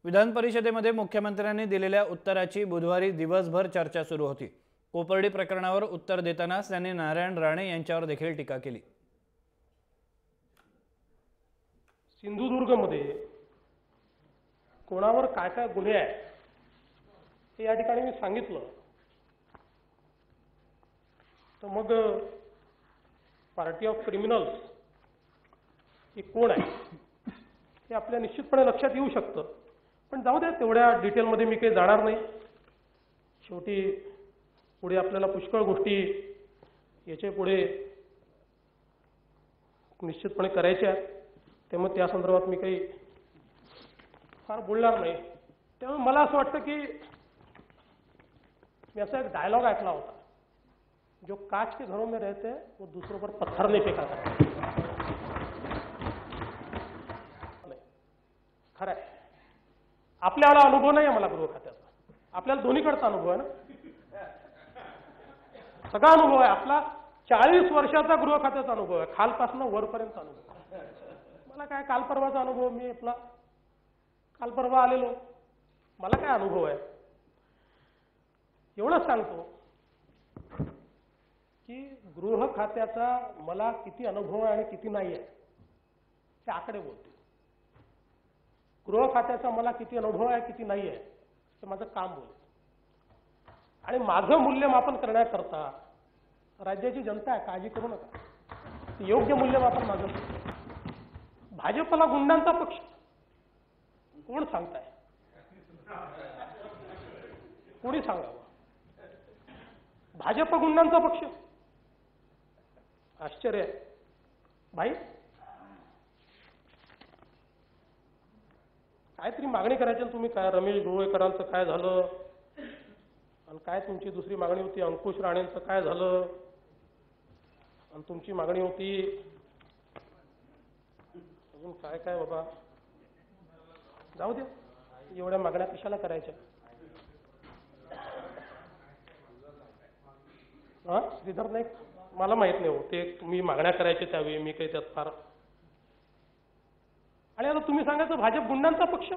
विधान परिषदेमध्ये मुख्यमंत्र्यांनी दिलेल्या उत्तराची बुधवारी दिवसभर चर्चा सुरू होती। कोपर्डी प्रकरणावर उत्तर देताना त्यांनी नारायण राणे यांच्यावर देखील टीका केली। सिंधुदुर्गमध्ये कोणावर काय काय गुन्हे आहेत हे या ठिकाणी मी सांगितलं, तर मग पार्टी ऑफ क्रिमिनल्स हे कोण आहे हे आपल्या निश्चितपणे लक्षात येऊ शकतं। पण जाऊ द्या, तेवढ्या डिटेलमध्ये मी काही जाणार नाही। शेवटी पुढे आपल्याला पुष्कळ गोष्टी याच्या पुढे निश्चितपणे करायच्या आहेत, त्यामुळे त्या संदर्भात मी काही फार बोलणार नाही। त्यामुळे मला असं वाटतं की मी असा एक डायलॉग ऐकला होता, जो काच के घरों में रहते हैं वो दूसरों पर पत्थर नहीं फेंका करते। खरं आहे, आपल्याला अनुभव नाही आहे मला गृह खात्याचा, आपल्याला दोन्हीकडचा अनुभव आहे ना, सगळा अनुभव आहे आपला। 40 वर्षाचा गृह खात्याचा अनुभव आहे, खालपासून वरपर्यंत अनुभव आहे। मला काय काल परवाचा अनुभव, मी आपला काल परवा आलेलो, मला काय अनुभव आहे। एवढंच सांगतो की गृह खात्याचा मला किती अनुभव आहे आणि किती नाही आहे हे आकडे बोलते। गृह खात्याचा मला किती अनुभव आहे किती नाही आहे हे माझं काम बोलतं। आणि माझं मूल्यमापन करण्याकरता राज्याची जनता आहे, काळजी करू नका, योग्य मूल्यमापन माझं। भाजपला गुंडांचा पक्ष कोण सांगताय? कोणी सांगावं? भाजप गुंडांचा पक्ष? आश्चर्य आहे भाई। काहीतरी मागणी करायची तुम्ही, काय रमेश गवळीकरांचं काय झालं, आणि काय तुमची दुसरी मागणी होती अंकुश राणेंचं काय झालं, आणि तुमची मागणी होती अजून काय काय बाबा, जाऊ द्या, एवढ्या मागण्या कशाला करायच्या? हा श्रीधर नाईक, मला माहित नाही हो ते तुम्ही मागण्या करायचे त्यावेळी, मी काही त्यात फार। आणि आता तुम्ही सांगायचं भाजप गुंडांचा पक्ष?